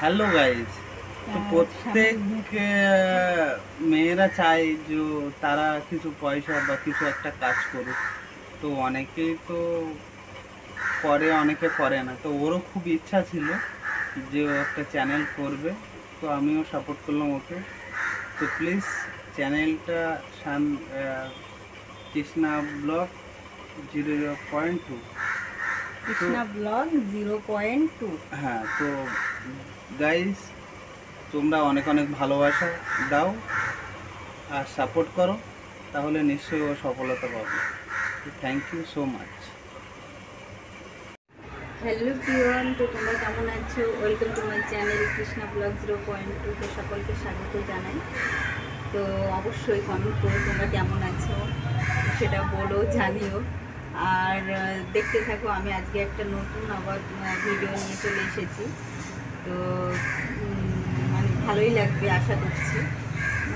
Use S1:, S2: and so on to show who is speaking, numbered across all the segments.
S1: Hello guys. তো প্রত্যেক মেয়েরা চায় যে তারা কিছু পয়সা বা কিছু একটা কাজ করুক। তো অনেকেই তো করে, অনেকে করে না। তো ওরও খুব ইচ্ছা ছিল যে ও একটা চ্যানেল করবে। তো আমিও সাপোর্ট করলাম ওকে। তো প্লিজ চ্যানেলটা কৃষ্ণা ব্লগ 0.2। তো
S2: কৃষ্ণা ব্লগ 0.2।
S1: হ্যাঁ, তো গাইস, তোমরা অনেক অনেক ভালোবাসা দাও আর সাপোর্ট করো, তাহলে নিশ্চয়ই ও সফলতা পাবে। Thank you so much.
S2: Hello পিওন, তো তোমরা কেমন আছো? Welcome to my channel Krishna vlog 0.2। তো সকলকে স্বাগত জানাই। তো অবশ্যই কমেন্ট করো তোমরা কেমন আছো, সেটা বলো, জানিও। আর দেখতে থাকো, আমি আজকে একটা নতুন আবার ভিডিও নিয়ে চলে এসেছি। তো মানে ভালোই লাগবে, আশা করছি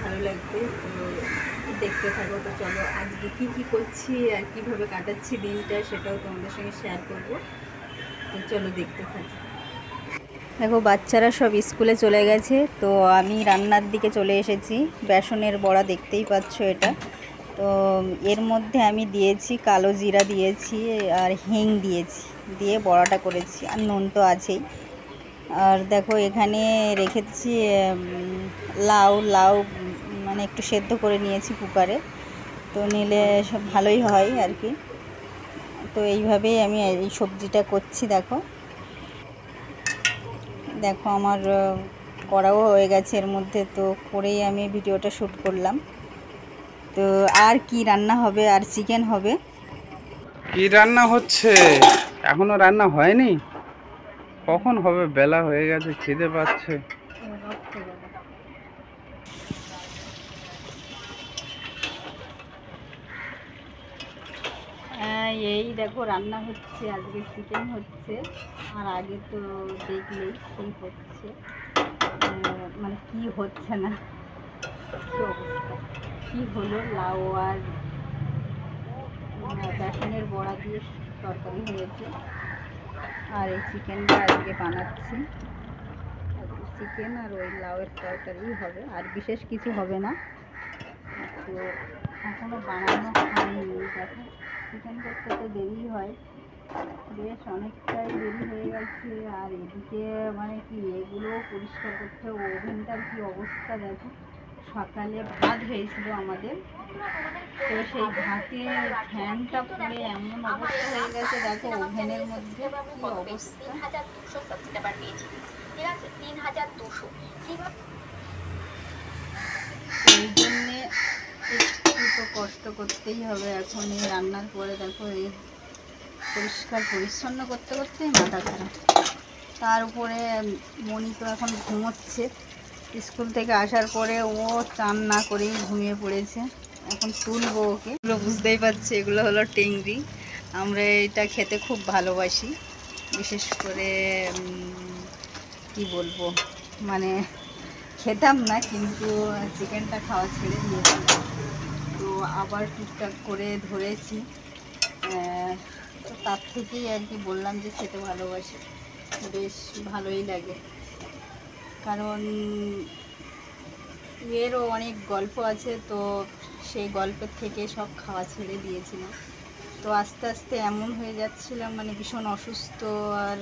S2: ভালো লাগবে। তো দেখতে থাকো। তো চলো, আজকে কি করছি আর কিভাবে কাটাচ্ছি দিনটা সেটাও তোমাদের সঙ্গে শেয়ার করবো। তো চলো দেখতে থাকি। দেখো, বাচ্চারা সব স্কুলে চলে গেছে, তো আমি রান্নার দিকে চলে এসেছি। বেসনের বড়া দেখতেই পাচ্ছ এটা। তো এর মধ্যে আমি দিয়েছি কালো জিরা দিয়েছি আর হিং দিয়েছি, দিয়ে বড়াটা করেছি, আর নুন তো আছেই। আর দেখো এখানে রেখেছি লাউ লাউ মানে একটু সেদ্ধ করে নিয়েছি কুকারে, তো নিলে সব ভালোই হয় আর কি। তো এইভাবেই আমি এই সবজিটা করছি। দেখো দেখো আমার করাও হয়ে গেছে এর মধ্যে, তো করেই আমি ভিডিওটা শ্যুট করলাম। তো আর কি রান্না হবে, আর চিকেন হবে।
S1: কি রান্না হচ্ছে? এখনো রান্না হয়নি? কখন হবে? বেলা হয়ে গেছে, খিদে পাচ্ছে।
S2: এই দেখো রান্না হচ্ছে, আজকে চিকেন হচ্ছে। আর আগে তো দেখলেই কি হচ্ছে, মানে কি হচ্ছে না, কি অবস্থা, কি হলো। লাউ আর বেসনের বড়া দিয়ে তরকারি হয়েছে, আর এই চিকেনটা আজকে বানাচ্ছি। চিকেন আর ওই লাউয়ের তরকারি হবে, আর বিশেষ কিছু হবে না। তো এখনও বানানো হয়নি। দেখো, চিকেন করতে তো দেরি হয়, বেশ অনেকটাই দেরি হয়ে গেছে। আর এদিকে মানে কি, এগুলো পরিষ্কার করতে, ওভেনটার কি অবস্থা দেখো। সকালে ভাত হয়েছিল আমাদের, তো সেই ভাতে ফ্যানটা পড়ে এমন অবস্থা হয়ে গেছে। দেখো ওভেনের মধ্যে কি অবস্থা। এই জন্যে একটু তো কষ্ট করতেই হবে এখন। এই রান্নার পরে দেখো এই পরিষ্কার পরিচ্ছন্ন করতে করতেই মাথা খারাপ। তার উপরে মনি তো এখন ঘুমোচ্ছে, স্কুল থেকে আসার পরে ও চান না করেই ঘুমিয়ে পড়েছে। এখন তুলবো ওকে। এগুলো বুঝতেই পারছি, এগুলো হলো টেংরি। আমরা এটা খেতে খুব ভালোবাসি, বিশেষ করে কি বলবো, মানে খেতাম না, কিন্তু চিকেনটা খাওয়া ছেড়ে দিয়েছি। তো আবার টুকটাক করে ধরেছি, তো তার থেকেই আর কি বললাম যে খেতে ভালোবাসি, বেশ ভালোই লাগে। কারণ এরও অনেক গল্প আছে, তো সেই গল্পের থেকে সব খাওয়া ছেড়ে দিয়েছিলাম। তো আস্তে আস্তে এমন হয়ে যাচ্ছিলাম, মানে ভীষণ অসুস্থ আর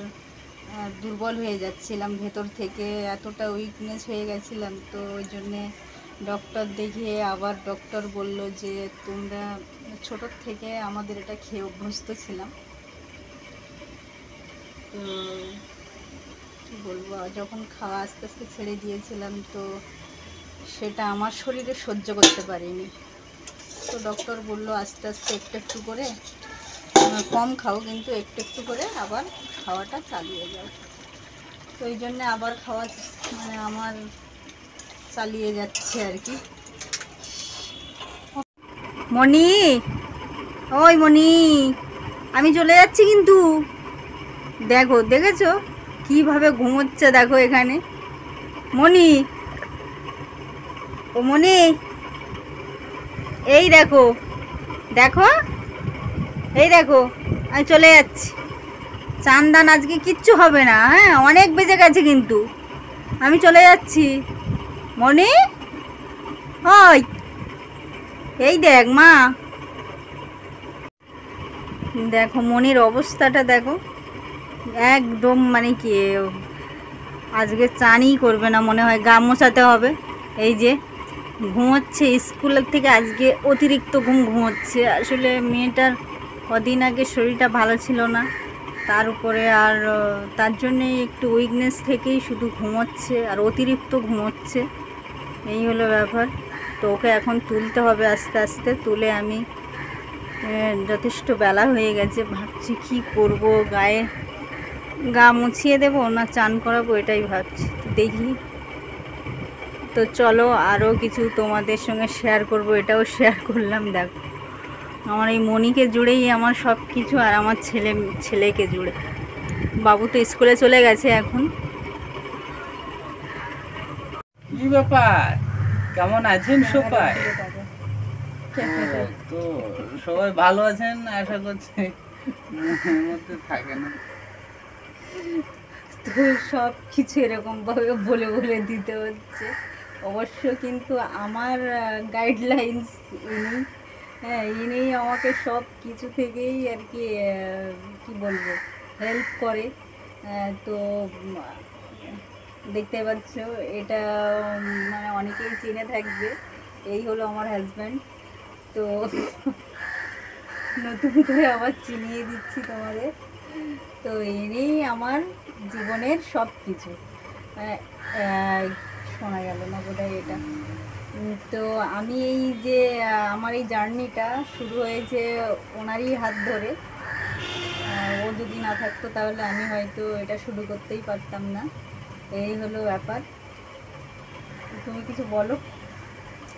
S2: দুর্বল হয়ে যাচ্ছিলাম ভেতর থেকে, এতটা উইকনেস হয়ে গেছিলাম। তো ওই জন্যে ডক্টর দেখিয়ে আবার ডক্টর বলল যে তোমরা ছোটোর থেকে আমাদের এটা খেয়ে অভ্যস্ত ছিলাম। তো কী বলবো, যখন খাওয়া আস্তে আস্তে ছেড়ে দিয়েছিলাম, তো সেটা আমার শরীরে সহ্য করতে পারিনি। তো ডক্টর বলল আস্তে আস্তে একটু একটু করে কম খাও, কিন্তু একটু একটু করে আবার খাওয়াটা চালিয়ে যাও। তো এই জন্যে আবার খাওয়া মানে আমার চালিয়ে যাচ্ছে আর কি। মনি, ওই মনি, আমি চলে যাচ্ছি কিন্তু। দেখো, দেখেছো কিভাবে ঘুমোচ্ছে? দেখো এখানে মনি, ও মনি, এই দেখো, দেখো, এই দেখো, আমি চলে যাচ্ছি। চান দান আজকে কিচ্ছু হবে না, হ্যাঁ? অনেক বেজে গেছে কিন্তু। আমি চলে যাচ্ছি। মনি, ওই এই দেখ মা, দেখো মনির অবস্থাটা দেখো, একদম মানে কি আজকে চানই করবে না মনে হয়, গা মোছাতে হবে। এই যে ঘুমোচ্ছে, স্কুলের থেকে আজকে অতিরিক্ত ঘুমোচ্ছে। আসলে মেয়েটার কদিন আগে শরীরটা ভালো ছিল না, তার উপরে আর তার জন্যেই একটু উইকনেস থেকেই শুধু ঘুমোচ্ছে আর অতিরিক্ত ঘুমোচ্ছে, এই হলো ব্যাপার। তো ওকে এখন তুলতে হবে আস্তে আস্তে, তুলে আমি যথেষ্ট বেলা হয়ে গেছে, ভাবছি কি করব, গায়ে গা মুছিয়ে দেবো না চান করাবো, এটাই ভাবছি। দেখি, তো চলো আরও কিছু তোমাদের সঙ্গে শেয়ার করব, এটাও শেয়ার করলাম। দেখো আমার এই মনিকে জুড়েই আমার সব কিছু, আর আমার ছেলেকে জুড়ে। বাবু তো স্কুলে চলে গেছে এখন।
S1: কি ব্যাপার, কেমন আছেন সবাই? তো সবাই ভালো আছেন আশা করছি, মনের মধ্যে থাকে না
S2: তো সব কিছু এরকমভাবে বলে বলে দিতে হচ্ছে। অবশ্য কিন্তু আমার গাইডলাইন্স ইনি, হ্যাঁ ইনি আমাকে সব কিছু থেকেই আর কি কি বলবো হেল্প করে। তো দেখতে পাচ্ছ এটা মানে অনেকেই চিনে থাকবে, এই হলো আমার হাজব্যান্ড। তো নতুন করে আবার চিনিয়ে দিচ্ছি তোমাদের। তো ইনি আমার জীবনের সব কিছু। শোনা গেল না বোধহয় এটা। তো আমি এই যে আমার এই জার্নিটা শুরু হয়েছে ওনারই হাত ধরে। ও যদি না থাকতো তাহলে আমি হয়তো এটা শুরু করতেই পারতাম না, এই হলো ব্যাপার। তুমি কিছু বলো।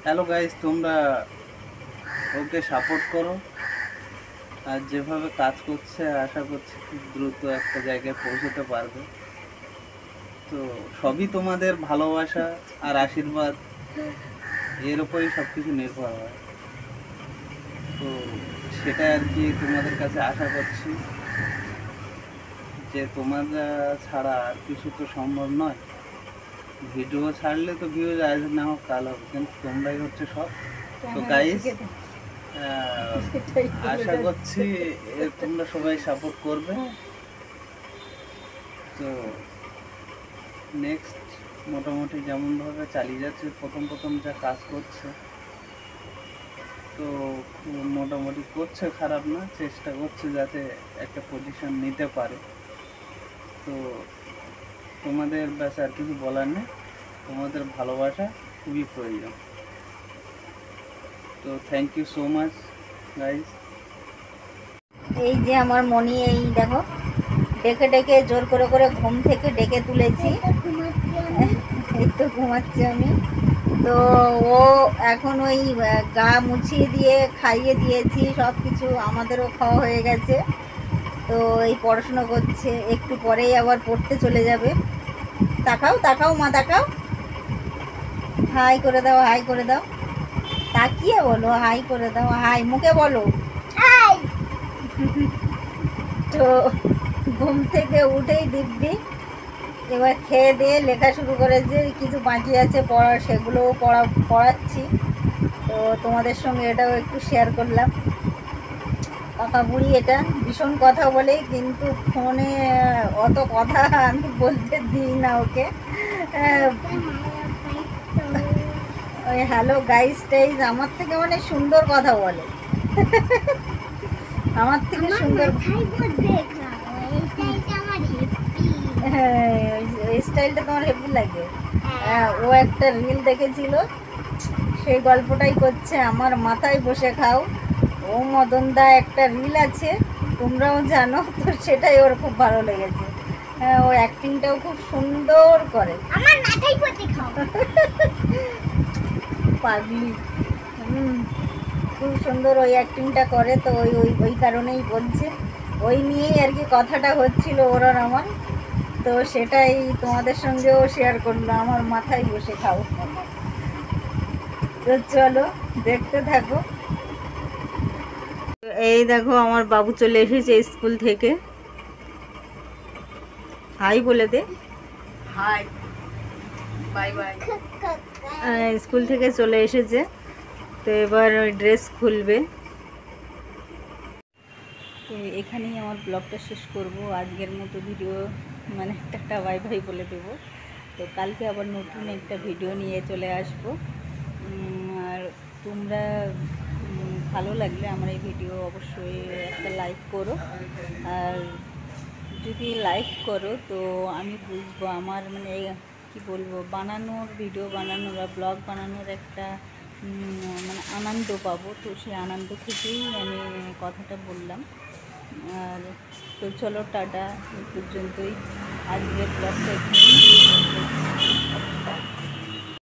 S1: হ্যালো গাইস, তোমরা ওকে সাপোর্ট করো, আর যেভাবে কাজ করছে আশা করছি খুব দ্রুত একটা জায়গায় পৌঁছতে পারবে। তো সবই তোমাদের ভালোবাসা আর আশীর্বাদ, এর উপরই সব কিছু নির্ভর হয়। তো সেটা আর কি তোমাদের কাছে আশা করছি, যে তোমরা ছাড়া আর কিছু তো সম্ভব নয়। ভিডিও ছাড়লে তো ভিউজ আজ না হোক কাল হবে, কিন্তু তোমরাই হচ্ছে সব। তো গাইস, আশা করছি তোমরা সবাই সাপোর্ট করবে। তো নেক্সট মোটামুটি যেমনভাবে চালিয়ে যাচ্ছে, প্রথম যা কাজ করছে তো মোটামুটি করছে, খারাপ না, চেষ্টা করছে যাতে একটা পজিশন নিতে পারে। তো তোমাদের ব্যাস আর কিছু বলার নেই, তোমাদের ভালোবাসা খুবই প্রয়োজন। তো thank you so much guys.
S2: এই যে আমার মনি, এই দেখো ডেকে ডেকে জোর করে করে ঘুম থেকে ডেকে তুলেছি, এই তো ঘুমাচ্ছি আমি। তো ও এখন ওই গা মুছিয়ে দিয়ে খাইয়ে দিয়েছি, সব কিছু আমাদেরও খাওয়া হয়ে গেছে। তো এই পড়াশোনা করছে, একটু পরেই আবার পড়তে চলে যাবে। তাকাও তাকাও মা, তাকাও, হাই করে দাও, হাই করে দাও, তাকিয়ে বলো হাই করে দাও, হাই মুখে বলো হাই। তো ঘুম থেকে উঠেই দিব্যি এবার খেয়ে দিয়ে লেখা শুরু করেছে, কিছু বাকি আছে পড়ার, সেগুলোও পড়াচ্ছি। তো তোমাদের সঙ্গে এটাও একটু শেয়ার করলাম। কাকা বুড়ি এটা ভীষণ কথা বলে, কিন্তু ফোনে অত কথা আমি বলতে দিই না ওকে। ওই হ্যালো গাইস টাইস আমার থেকে অনেক সুন্দর কথা বলে, আমার থেকে সুন্দর। হ্যাঁ ওই স্টাইলটা তোমার হেভি লাগে। হ্যাঁ ও একটা রিল দেখেছিল, সেই গল্পটাই করছে, আমার মাথায় বসে খাও। ও মদনদা একটা রিল আছে, তোমরাও জানো, তো সেটাই ওর খুব ভালো লেগেছে। হ্যাঁ ও অ্যাক্টিংটাও খুব সুন্দর করে, আমার মাথায় বসে খাও। পাগলি, খুব সুন্দর ওই অ্যাক্টিংটা করে। তো ওই ওই ওই কারণেই বলছে, ওই নিয়েই আর কি কথাটা হচ্ছিল ওর আর আমার। তো সেটাই তোমাদের সঙ্গেও শেয়ার করলো, আমার মাথায় বসে খাও। তো চলো দেখতে থাকো। এই দেখো আমার বাবু চলে এসেছে স্কুল থেকে, হাই বলে দে, হাই। Bye bye. স্কুল থেকে চলে এসেছে, তো এবার ড্রেস খুলবে। তো এখানেই আমার ব্লগটা শেষ করব। আজকের মতো ভিডিও মানে টাটা বাই বাই বলে দেবো। তো কালকে আবার নতুন একটা ভিডিও নিয়ে চলে আসবো। আর তোমরা ভালো লাগলে আমার এই ভিডিও অবশ্যই একটা লাইক করো। আর যদি লাইক করো তো আমি বুঝবো আমার মানে কি বলবো, বানানোর ভিডিও বানানো বা ব্লগ বানানোর একটা মানে আনন্দ পাবো। তো সেই আনন্দ থেকেই আমি কথাটা বললাম। আর তো চলো টাটা, এই পর্যন্তই আজকের ব্লগটা এখানেই।